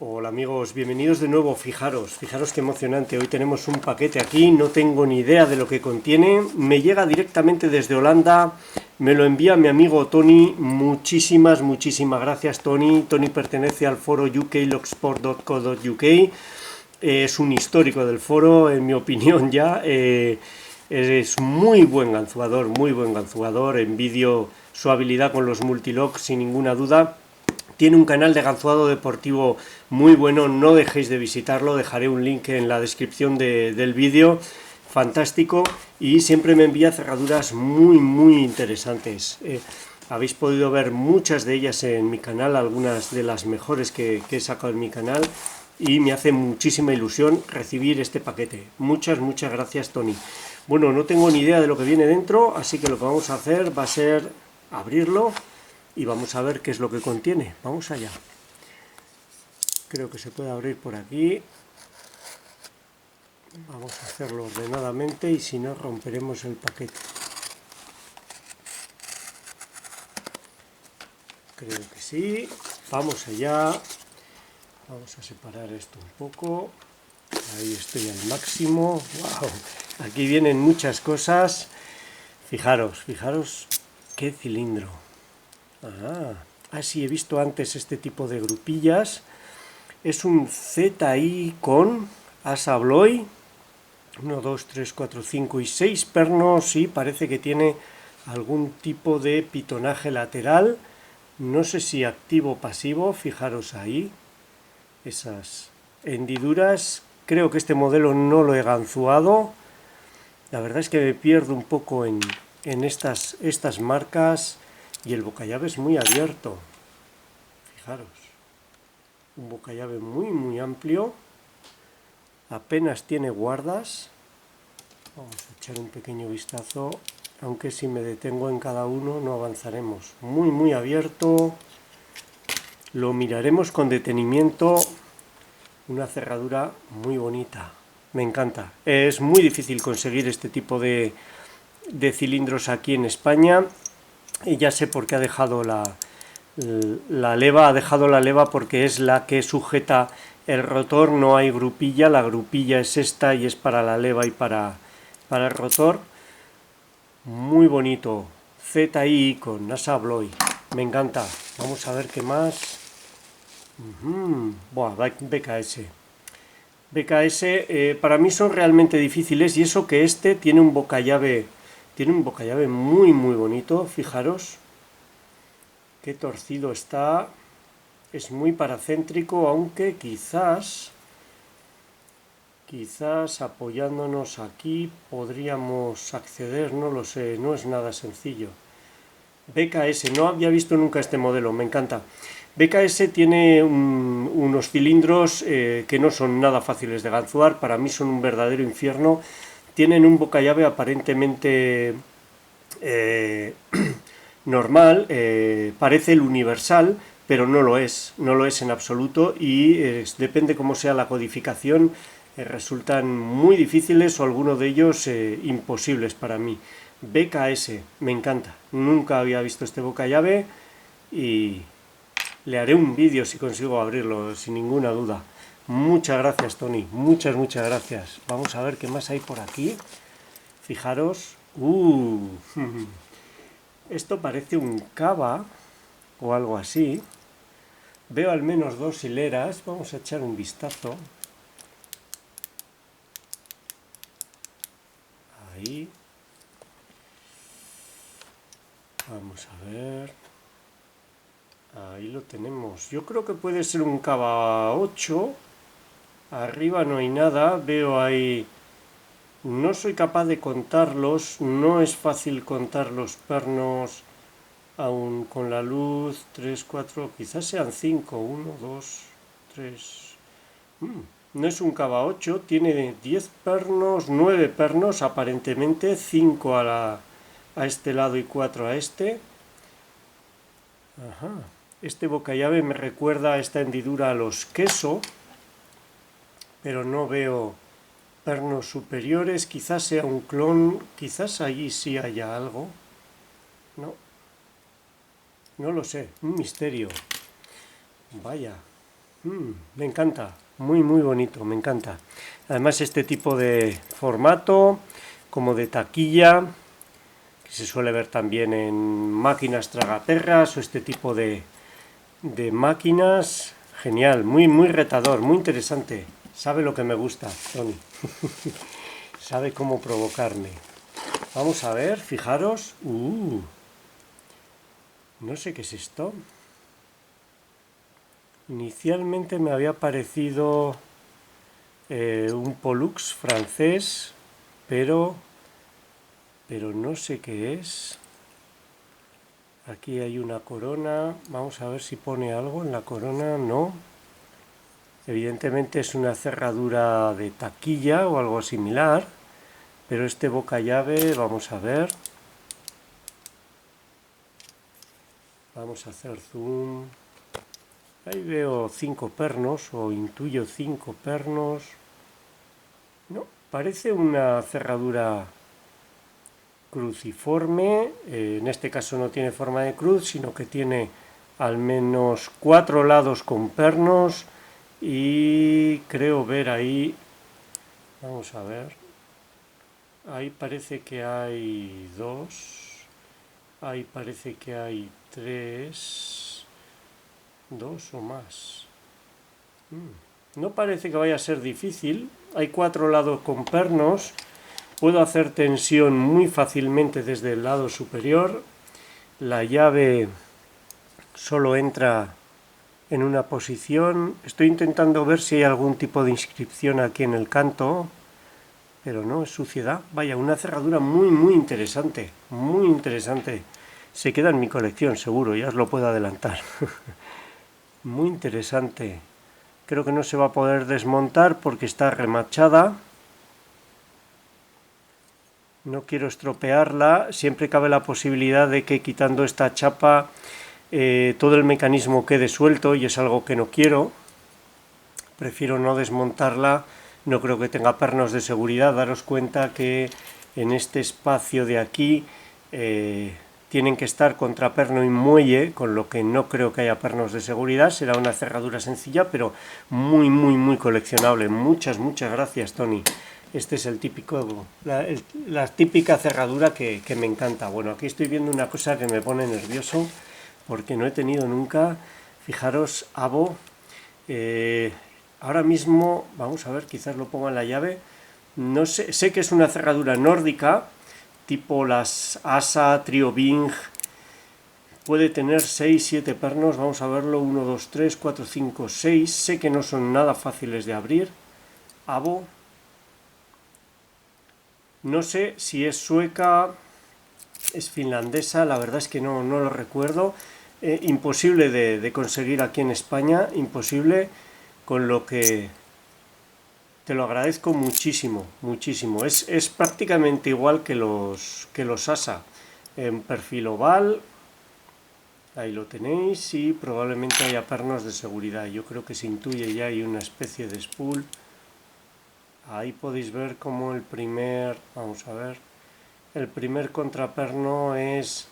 Hola amigos, bienvenidos de nuevo. Fijaros qué emocionante. Hoy tenemos un paquete aquí, no tengo ni idea de lo que contiene. Me llega directamente desde Holanda, me lo envía mi amigo Tony. Muchísimas gracias Tony. Tony pertenece al foro uklogsport.co.uk. Es un histórico del foro, en mi opinión ya. Es muy buen ganzuador. Envidio su habilidad con los multilogs sin ninguna duda. Tiene un canal de ganzuado deportivo muy bueno, no dejéis de visitarlo, dejaré un link en la descripción del vídeo, fantástico, y siempre me envía cerraduras muy interesantes. Habéis podido ver muchas de ellas en mi canal, algunas de las mejores que he sacado en mi canal, y me hace muchísima ilusión recibir este paquete. Muchas gracias Tony. Bueno, no tengo ni idea de lo que viene dentro, así que lo que vamos a hacer va a ser abrirlo y vamos a ver qué es lo que contiene. Vamos allá. Creo que se puede abrir por aquí. Vamos a hacerlo ordenadamente y si no romperemos el paquete. Creo que sí. Vamos allá. Vamos a separar esto un poco. Ahí estoy al máximo. ¡Wow! Aquí vienen muchas cosas. Fijaros qué cilindro. Sí, he visto antes este tipo de grupillas. Es un ZI con asa Abloy. 1, 2, 3, 4, 5 y 6 pernos y parece que tiene algún tipo de pitonaje lateral. No sé si activo o pasivo, fijaros ahí. Esas hendiduras. Creo que este modelo no lo he ganzuado. La verdad es que me pierdo un poco en estas marcas. Y el bocallave es muy abierto. Fijaros. Un bocallave muy amplio. Apenas tiene guardas. Vamos a echar un pequeño vistazo. Aunque si me detengo en cada uno no avanzaremos. Muy abierto. Lo miraremos con detenimiento. Una cerradura muy bonita. Me encanta. Es muy difícil conseguir este tipo de cilindros aquí en España. Y ya sé por qué ha dejado la leva. Ha dejado la leva porque es la que sujeta el rotor. No hay grupilla. La grupilla es esta y es para la leva y para el rotor. Muy bonito. ZI con asa Abloy. Me encanta. Vamos a ver qué más. BKS. BKS para mí son realmente difíciles y eso que este tiene un bocallave muy bonito. Fijaros qué torcido está. Es muy paracéntrico, aunque quizás apoyándonos aquí podríamos acceder, no lo sé, no es nada sencillo. BKS, no había visto nunca este modelo, me encanta. BKS tiene unos cilindros que no son nada fáciles de ganzuar, para mí son un verdadero infierno. Tienen un bocallave aparentemente normal, parece el universal, pero no lo es en absoluto y depende cómo sea la codificación, resultan muy difíciles o alguno de ellos imposibles para mí. BKS, me encanta, nunca había visto este bocallave y le haré un vídeo si consigo abrirlo, sin ninguna duda. Muchas gracias Tony, muchas gracias. Vamos a ver qué más hay por aquí. Fijaros, esto parece un cava o algo así. Veo al menos dos hileras. Vamos a echar un vistazo. Ahí. Vamos a ver. Ahí lo tenemos. Yo creo que puede ser un cava 8. Arriba no hay nada. Veo ahí... No soy capaz de contarlos. No es fácil contar los pernos aún con la luz. 3, 4, quizás sean 5. 1, 2, 3... No es un cava 8, tiene 10 pernos, 9 pernos aparentemente, 5 a este lado y 4 a este. Este bocallave me recuerda a esta hendidura a los queso, pero no veo pernos superiores, quizás sea un clon, quizás allí sí haya algo. No lo sé, un misterio. Vaya. Me encanta, muy muy bonito, me encanta. Además este tipo de formato, como de taquilla, que se suele ver también en máquinas tragaperras o este tipo de máquinas, genial, muy muy retador, muy interesante. Sabe lo que me gusta, Tony. Sabe cómo provocarme. Vamos a ver, fijaros. No sé qué es esto. Inicialmente me había parecido un Pollux francés, pero no sé qué es. Aquí hay una corona. Vamos a ver si pone algo en la corona. No. Evidentemente es una cerradura de taquilla o algo similar. Pero este boca llave, vamos a ver. Vamos a hacer zoom. Ahí veo 5 pernos o intuyo 5 pernos. No, parece una cerradura cruciforme. En este caso no tiene forma de cruz, sino que tiene al menos 4 lados con pernos. Y creo ver ahí, vamos a ver, ahí parece que hay 2, ahí parece que hay 3, 2 o más. No parece que vaya a ser difícil, hay 4 lados con pernos, puedo hacer tensión muy fácilmente desde el lado superior, la llave solo entra en una posición. Estoy intentando ver si hay algún tipo de inscripción aquí en el canto, pero no, es suciedad. Vaya, una cerradura muy muy interesante, muy interesante. Se queda en mi colección, seguro, ya os lo puedo adelantar. Muy interesante. Creo que no se va a poder desmontar porque está remachada. No quiero estropearla. Siempre cabe la posibilidad de que quitando esta chapa todo el mecanismo quede suelto y es algo que no quiero. Prefiero no desmontarla, no creo que tenga pernos de seguridad. Daros cuenta que en este espacio de aquí tienen que estar contra perno y muelle, con lo que no creo que haya pernos de seguridad. Será una cerradura sencilla, pero muy, muy, muy coleccionable. Muchas, muchas gracias, Tony. Este es el típico, la típica cerradura que me encanta. Bueno, aquí estoy viendo una cosa que me pone nervioso, porque no he tenido nunca, fijaros, Abo. Ahora mismo, vamos a ver, quizás lo ponga en la llave. No sé, sé que es una cerradura nórdica, tipo las ASA, Trio Bing. Puede tener 6, 7 pernos, vamos a verlo, 1, 2, 3, 4, 5, 6. Sé que no son nada fáciles de abrir. Abo. No sé si es sueca, es finlandesa, la verdad es que no lo recuerdo. Imposible de conseguir aquí en España, imposible, con lo que te lo agradezco muchísimo, muchísimo. Es prácticamente igual que los ASA, en perfil oval, ahí lo tenéis, y probablemente haya pernos de seguridad. Yo creo que se intuye ya hay una especie de spool. Ahí podéis ver como el primer, vamos a ver, el primer contraperno es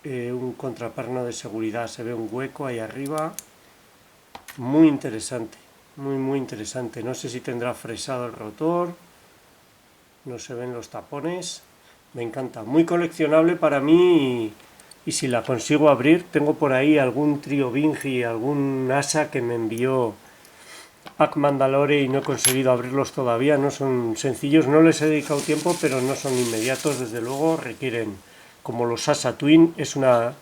un contraperno de seguridad. Se ve un hueco ahí arriba, muy interesante. Muy muy interesante. No sé si tendrá fresado el rotor. No se ven los tapones. Me encanta. Muy coleccionable para mí. Y si la consigo abrir, tengo por ahí algún Trio Bingi, algún ASA que me envió Pac Mandalore y no he conseguido abrirlos todavía. No son sencillos. No les he dedicado tiempo, pero no son inmediatos. Desde luego requieren, como los ASA Twin, es una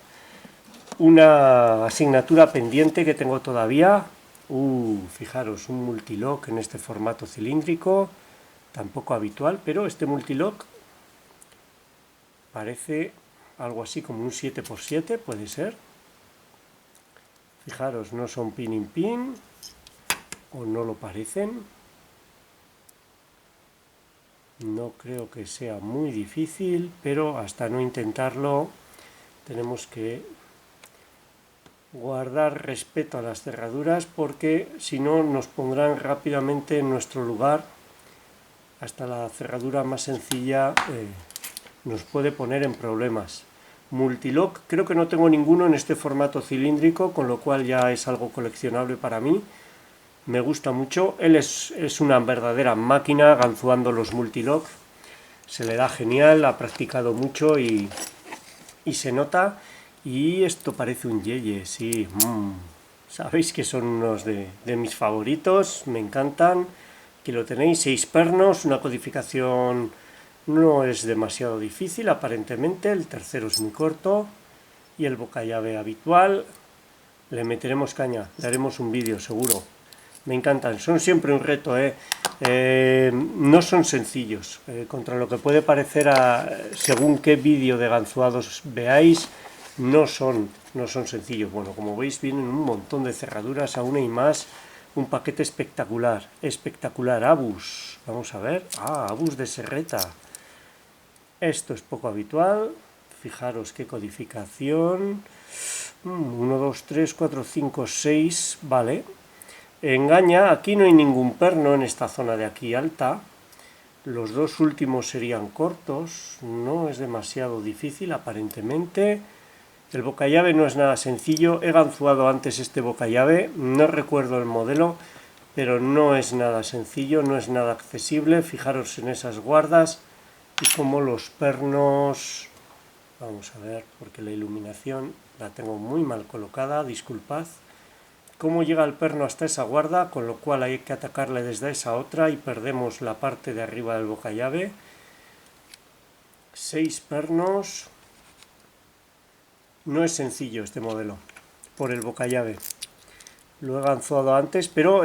asignatura pendiente que tengo todavía. Fijaros, un multilock en este formato cilíndrico, tampoco habitual, pero este multilock parece algo así como un 7x7, puede ser. Fijaros, no son pin in pin, o no lo parecen. No creo que sea muy difícil, pero hasta no intentarlo tenemos que guardar respeto a las cerraduras, porque si no nos pondrán rápidamente en nuestro lugar. Hasta la cerradura más sencilla nos puede poner en problemas. Multilock, creo que no tengo ninguno en este formato cilíndrico, con lo cual ya es algo coleccionable para mí. Me gusta mucho. Él es una verdadera máquina ganzuando los multilock. Se le da genial, ha practicado mucho y se nota. Y esto parece un yeye, sí. Sabéis que son unos de mis favoritos, me encantan. Aquí lo tenéis, 6 pernos, una codificación no es demasiado difícil aparentemente. El tercero es muy corto y el boca llave habitual. Le meteremos caña, le haremos un vídeo seguro. Me encantan, son siempre un reto, no son sencillos. Contra lo que puede parecer según qué vídeo de ganzuados veáis, no son sencillos. Bueno, como veis vienen un montón de cerraduras, aún hay más. Un paquete espectacular, espectacular. Abus, vamos a ver. Abus de serreta. Esto es poco habitual. Fijaros qué codificación. 1, 2, 3, 4, 5, 6. Vale. Engaña, aquí no hay ningún perno en esta zona de aquí alta. Los dos últimos serían cortos. No es demasiado difícil aparentemente. El boca llave no es nada sencillo. He ganzuado antes este boca llave. No recuerdo el modelo, pero no es nada sencillo, no es nada accesible. Fijaros en esas guardas y como los pernos... Vamos a ver, porque la iluminación la tengo muy mal colocada, disculpad. Cómo llega el perno hasta esa guarda, con lo cual hay que atacarle desde esa otra y perdemos la parte de arriba del boca llave. 6 pernos. No es sencillo este modelo, por el boca llave. Lo he ganzuado antes, pero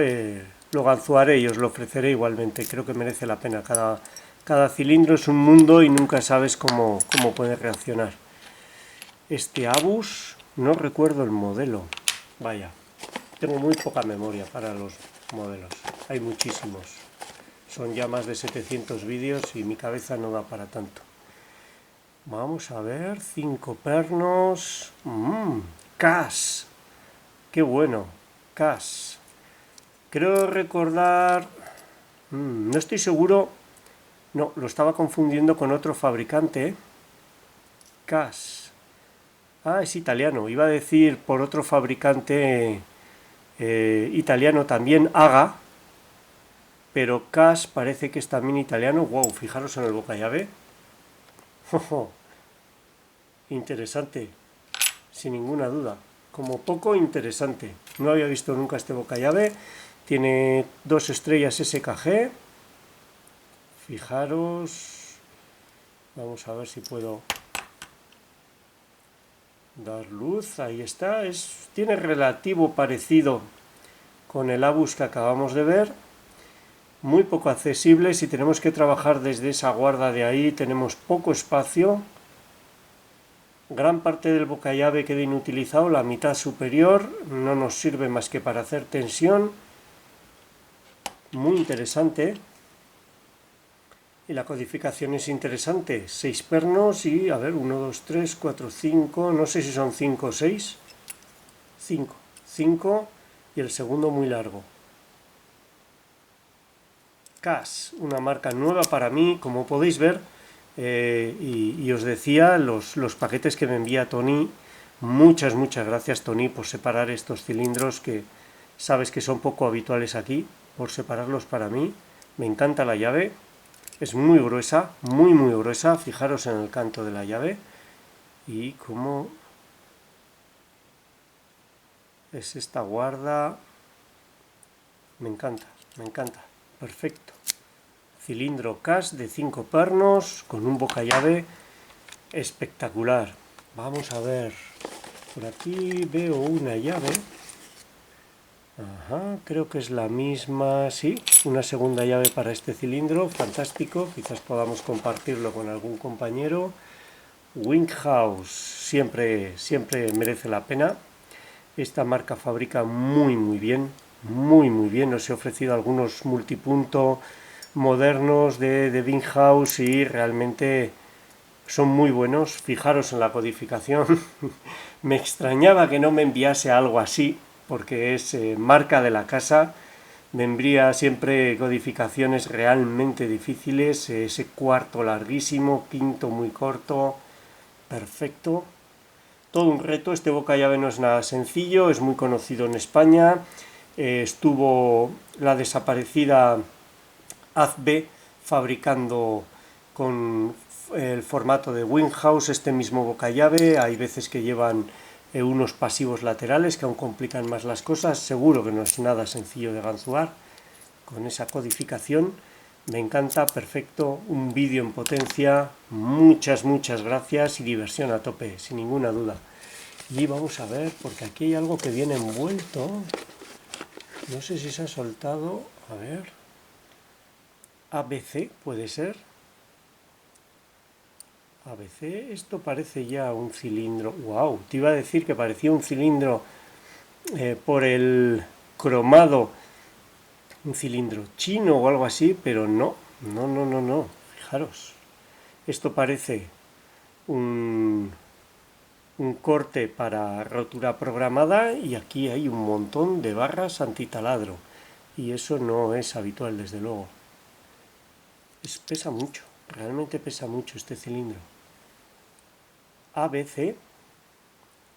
lo ganzuaré y os lo ofreceré igualmente. Creo que merece la pena. Cada cilindro es un mundo y nunca sabes cómo puede reaccionar. Este Abus, no recuerdo el modelo. Vaya, tengo muy poca memoria para los modelos. Hay muchísimos. Son ya más de 700 vídeos y mi cabeza no da para tanto. Vamos a ver, 5 pernos. Cas. Qué bueno, Cas. Creo recordar... no estoy seguro... No, lo estaba confundiendo con otro fabricante. Cas. Es italiano. Iba a decir por otro fabricante italiano también, Aga. Pero Cas parece que es también italiano. Wow, fijaros en el boca llave. Interesante, sin ninguna duda. Como poco interesante. No había visto nunca este boca llave. Tiene 2 estrellas SKG. Fijaros. Vamos a ver si puedo dar luz. Ahí está. Tiene relativo parecido con el Abus que acabamos de ver. Muy poco accesible. Si tenemos que trabajar desde esa guarda de ahí, tenemos poco espacio. Gran parte del boca llave queda inutilizado, la mitad superior no nos sirve más que para hacer tensión. Muy interesante. Y la codificación es interesante. 6 pernos y, a ver, 1, 2, 3, 4, 5, no sé si son 5 o 6. 5. 5 y el segundo muy largo. Cas, una marca nueva para mí, como podéis ver. Y os decía, los paquetes que me envía Tony, muchas gracias Tony por separar estos cilindros que sabes que son poco habituales aquí, por separarlos para mí. Me encanta la llave, es muy gruesa, muy gruesa. Fijaros en el canto de la llave y cómo es esta guarda. Me encanta, perfecto. Cilindro Cas de 5 pernos con un boca llave espectacular. Vamos a ver, por aquí veo una llave. Creo que es la misma, sí, una segunda llave para este cilindro, fantástico, quizás podamos compartirlo con algún compañero. Winghouse, siempre merece la pena. Esta marca fabrica muy bien, os he ofrecido algunos multipunto modernos de Winghouse y realmente son muy buenos. Fijaros en la codificación. Me extrañaba que no me enviase algo así, porque es marca de la casa. Me envía siempre codificaciones realmente difíciles, ese cuarto larguísimo, quinto muy corto. perfecto. Todo un reto, este boca llave no es nada sencillo, es muy conocido en España. Estuvo la desaparecida AZB fabricando con el formato de Winghouse este mismo boca llave. Hay veces que llevan unos pasivos laterales que aún complican más las cosas. Seguro que no es nada sencillo de ganzuar con esa codificación. Me encanta, perfecto, un vídeo en potencia, muchas gracias y diversión a tope, sin ninguna duda. Y vamos a ver, porque aquí hay algo que viene envuelto, no sé si se ha soltado, a ver, ABC puede ser, ABC, esto parece ya un cilindro, wow, te iba a decir que parecía un cilindro por el cromado, un cilindro chino o algo así, pero no, fijaros, esto parece un corte para rotura programada y aquí hay un montón de barras antitaladro y eso no es habitual desde luego. Pesa mucho, realmente pesa mucho este cilindro. ABC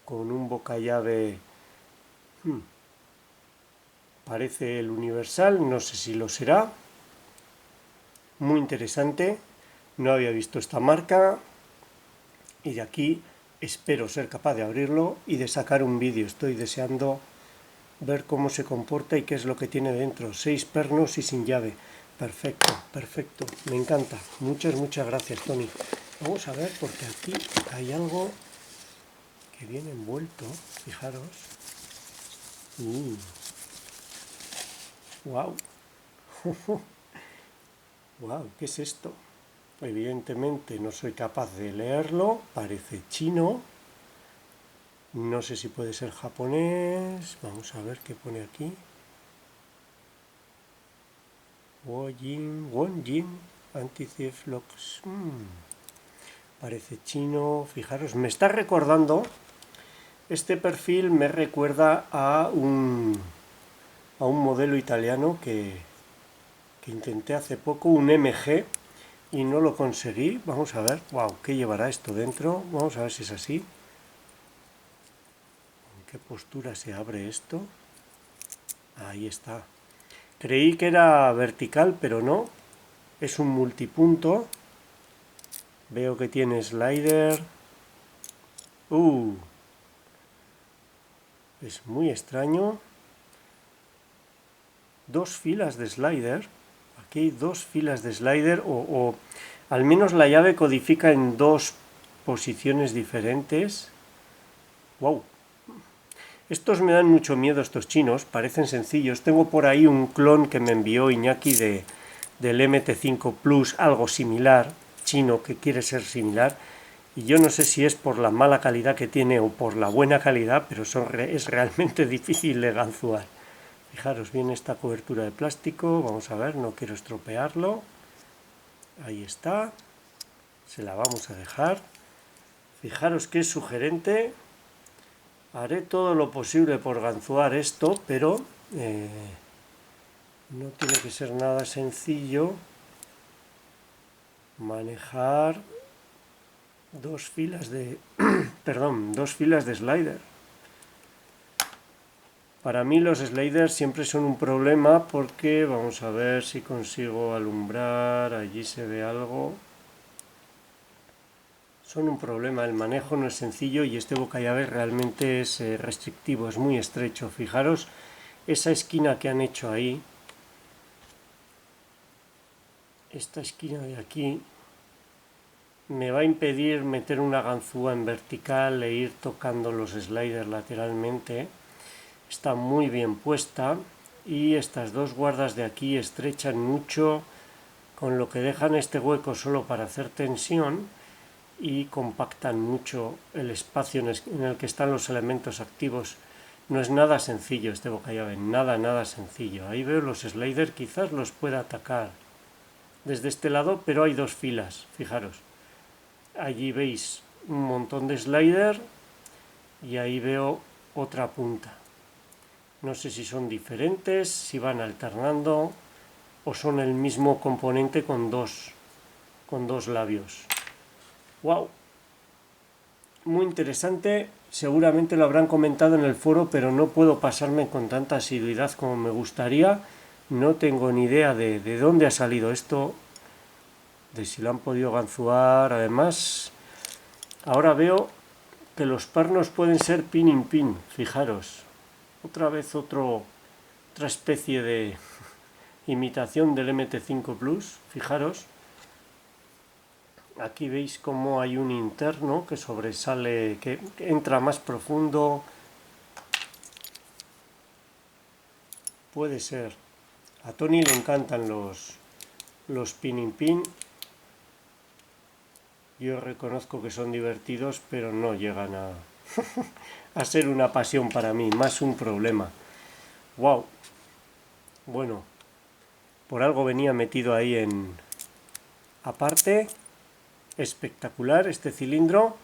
con un boca llave parece el universal, no sé si lo será. Muy interesante, no había visto esta marca y de aquí espero ser capaz de abrirlo y de sacar un vídeo. Estoy deseando ver cómo se comporta y qué es lo que tiene dentro. 6 pernos y sin llave. Perfecto, perfecto. Me encanta. Muchas gracias, Tony. Vamos a ver porque aquí hay algo que viene envuelto. Fijaros. Wow. Wow, ¿qué es esto? Evidentemente no soy capaz de leerlo. Parece chino. No sé si puede ser japonés. Vamos a ver qué pone aquí. Wonjin, Anti-Thief Locks. Parece chino. Fijaros, me está recordando. Este perfil me recuerda a un modelo italiano que intenté hace poco, un MG, y no lo conseguí. Vamos a ver, wow, ¿qué llevará esto dentro? Vamos a ver si es así. ¿En qué postura se abre esto? Ahí está. Creí que era vertical, pero no. Es un multipunto. Veo que tiene slider. Es muy extraño. 2 filas de slider. Aquí hay 2 filas de slider o al menos la llave codifica en 2 posiciones diferentes. Wow. Estos me dan mucho miedo, estos chinos, parecen sencillos. Tengo por ahí un clon que me envió Iñaki del MT5 Plus, algo similar, chino, que quiere ser similar. Y yo no sé si es por la mala calidad que tiene o por la buena calidad, pero es realmente difícil de ganzuar. Fijaros bien esta cobertura de plástico, vamos a ver, no quiero estropearlo. Ahí está, se la vamos a dejar. Fijaros que es sugerente. Haré todo lo posible por ganzuar esto, pero no tiene que ser nada sencillo manejar 2 filas de perdón, 2 filas de slider. Para mí los sliders siempre son un problema porque vamos a ver si consigo alumbrar, allí se ve algo. Son un problema, el manejo no es sencillo y este boca llave realmente es restrictivo, es muy estrecho. Fijaros esa esquina que han hecho ahí, esta esquina de aquí, me va a impedir meter una ganzúa en vertical e ir tocando los sliders lateralmente. Está muy bien puesta y estas 2 guardas de aquí estrechan mucho, con lo que dejan este hueco solo para hacer tensión y compactan mucho el espacio en el que están los elementos activos. No es nada sencillo este boca llave, nada sencillo. Ahí veo los sliders, quizás los pueda atacar desde este lado, pero hay 2 filas, fijaros. Allí veis un montón de slider y ahí veo otra punta. No sé si son diferentes, si van alternando o son el mismo componente con dos labios. ¡Wow! muy interesante. Seguramente lo habrán comentado en el foro, pero no puedo pasarme con tanta asiduidad como me gustaría. No tengo ni idea de dónde ha salido esto, de si lo han podido ganzuar. Además, ahora veo que los pernos pueden ser pin in pin, fijaros. Otra vez otra especie de imitación del MT5 Plus, fijaros. Aquí veis cómo hay un interno que sobresale, que entra más profundo. Puede ser. A Tony le encantan los pin in pin. Yo reconozco que son divertidos, pero no llegan a ser una pasión para mí, más un problema. ¡Wow! Bueno, por algo venía metido ahí en... Aparte, espectacular este cilindro.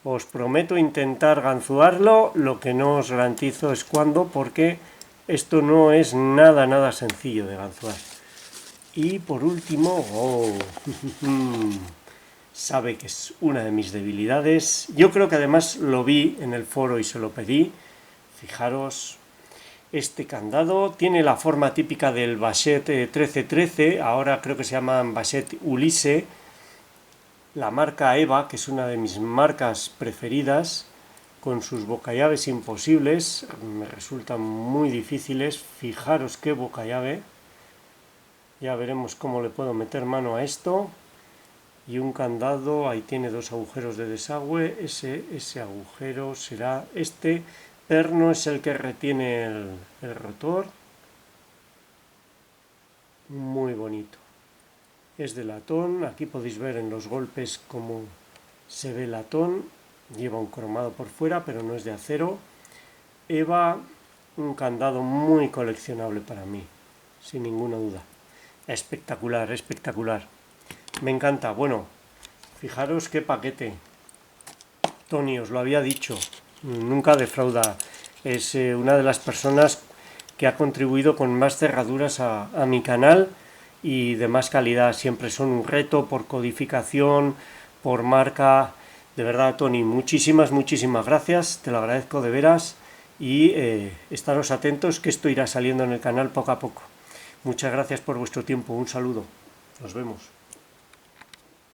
Os prometo intentar ganzuarlo, lo que no os garantizo es cuándo, porque esto no es nada sencillo de ganzuar. Y por último, sabe que es una de mis debilidades. Yo creo que además lo vi en el foro y se lo pedí. Fijaros, este candado tiene la forma típica del Vachette 1313, ahora creo que se llaman Vachette Ulisse. La marca Eva, que es una de mis marcas preferidas, con sus bocallaves imposibles, me resultan muy difíciles. Fijaros qué bocallave. Ya veremos cómo le puedo meter mano a esto. Y un candado, ahí tiene dos agujeros de desagüe. Ese agujero será este. Perno es el que retiene el rotor. Muy bonito. Es de latón. Aquí podéis ver en los golpes cómo se ve latón. Lleva un cromado por fuera, pero no es de acero. Eva, un candado muy coleccionable para mí, sin ninguna duda. Espectacular, espectacular. Me encanta. Bueno, fijaros qué paquete. Tony, os lo había dicho, nunca defrauda. Es una de las personas que ha contribuido con más cerraduras a mi canal y de más calidad. Siempre son un reto por codificación, por marca. De verdad, Tony, muchísimas gracias. Te lo agradezco de veras. Y estaros atentos que esto irá saliendo en el canal poco a poco. Muchas gracias por vuestro tiempo. Un saludo. Nos vemos.